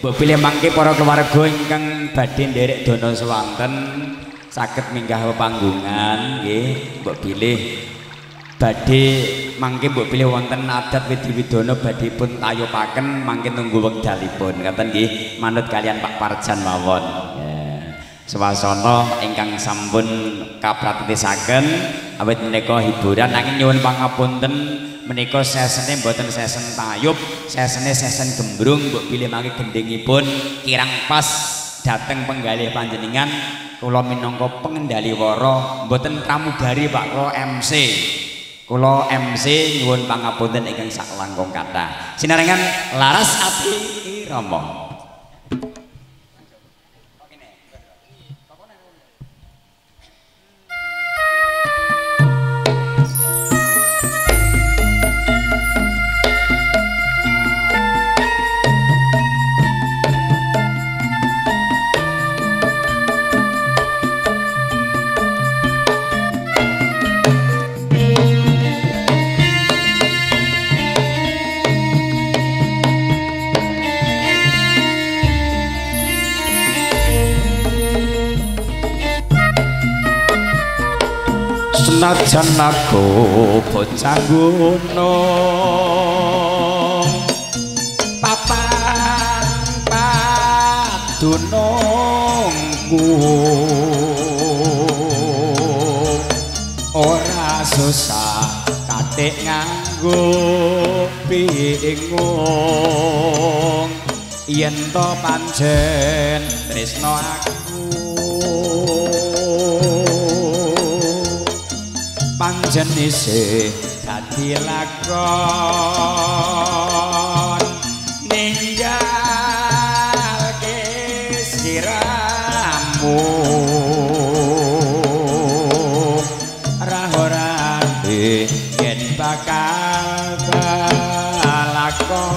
Mbok pilih mangke para keluarga ingkang badhe nderek dana swanten saged minggah panggungan nggih. Mbok pilih badhe mangke mbok pilih wonten adat widi-widana badhe pun tayupaken mangke tunggu wekdalipun ngaten nggih manut kalian Pak Parjan mawon. Swasana ingkang sampun kapratisaken awit menika hiburan nanging nyuwun pangapunten menika sesene mboten sesen tayub, sesene sesen gembrung. Mbok pilih mangke gendhingipun kirang pas dhateng penggalih panjenengan kula minangka pengendali wara mboten pramugari Pak, kula MC. Kula MC nyuwun pangapunten ingkang sak langkung kathah. Sinarengan laras ati Rama. Senajan aku bocah gunung papan padunungku ora susah katik nganggo bingung yen to pancen tresno aku pancen isih dadi lakon ninggalke siramu ora yen bakal lakon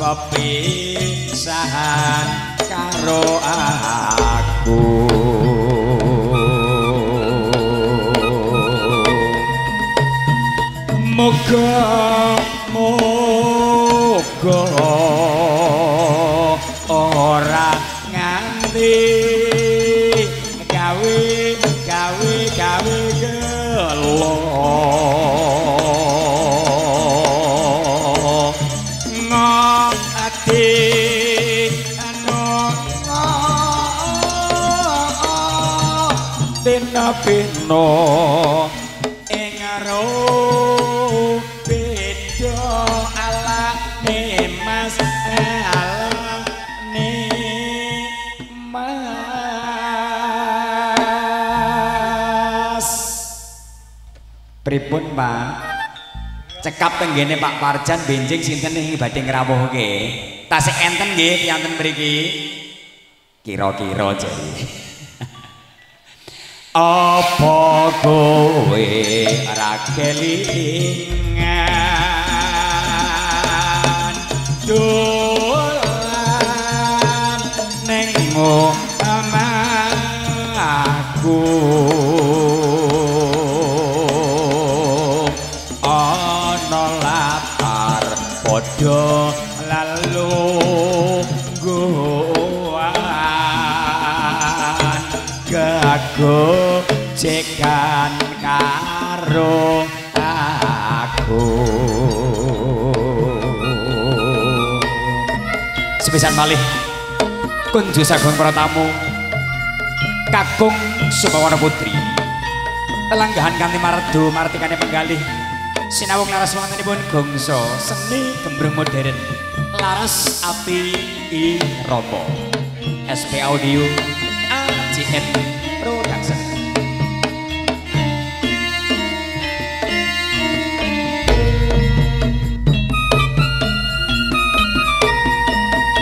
pepisahan karo aku. Moga ora nganti gawe gelo ngati pino ing pripun Pak? Cekap tenggene Pak Parjan benjing sinten ing badhe ngrawuhke. Tasih enten nggih piyanten mriki. Kira-kira jare. Apa kowe ora kelingan dolan ning omahku padha lalu goan gagojekan karo aku sepisan malih kunju sagung para tamu kakung Sumawana Putri telanggahan kanthi mardo martikane penggalih sinawung laras wontenipun gongso seni gembrung modern laras ati Rama SP Audio AJN Production.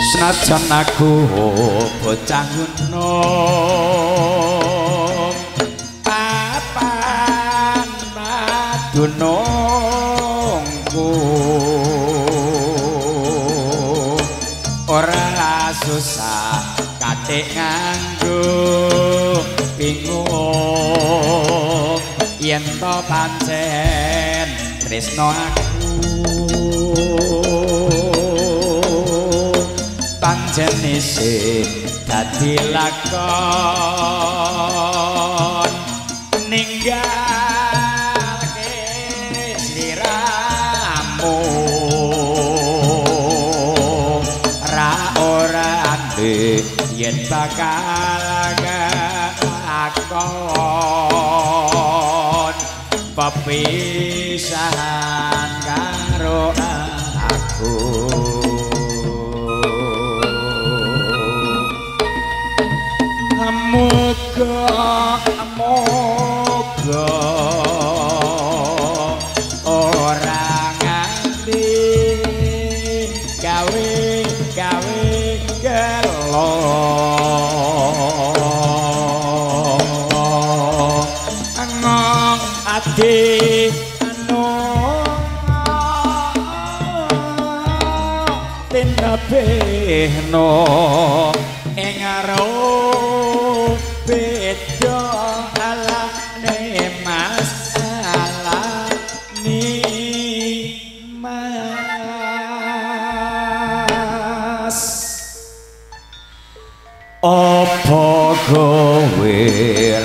Senajan aku bocah gunung papan padunungku ora susah katik nganggo bingung yen to pancen tresno aku pancen isin dadi lakon ninggalke sliramu ra ora ande yen bakal lakon pepisahan karo aku. Moga ora nganti gawe gelo ngong ati anu tinapeno ing aro beda alane masalah ni mas opo kowe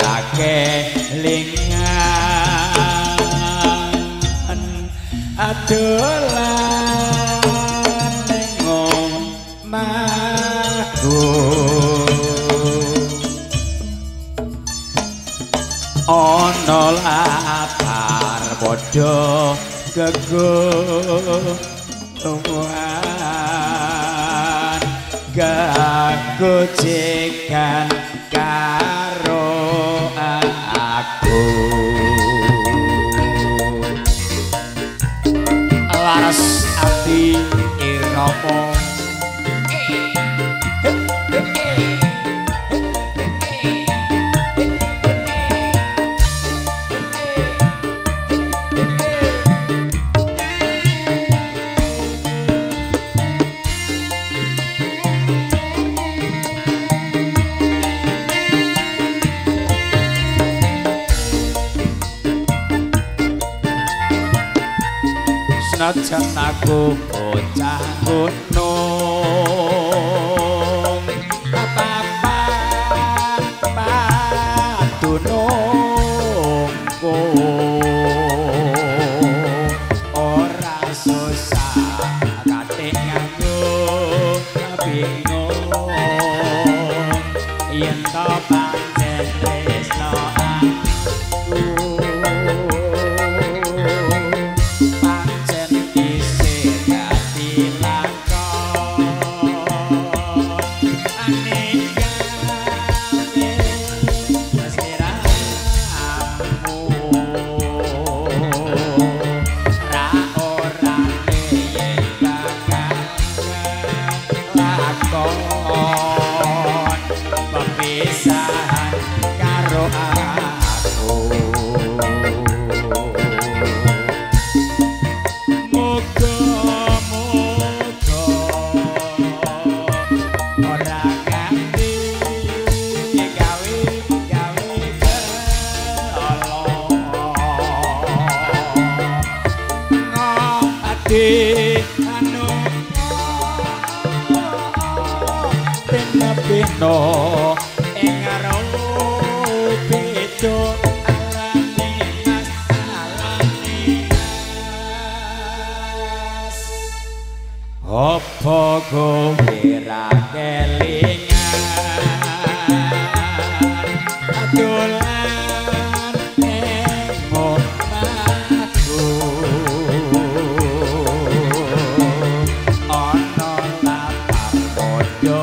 lake lingan adolan ning omahku ana latar padha kegustuhan gagojekan karo aku laras ati irama senajan aku bocah gunung papan padunungku ora susah kate nganggo bingung yen to pancen tresno pepisahan karo aku muga-muga ora ganti gawe kelolo ati anu peno ing aro beda alane masalahne apa kowe ra kelingan adolan ing omahku ana lapar padha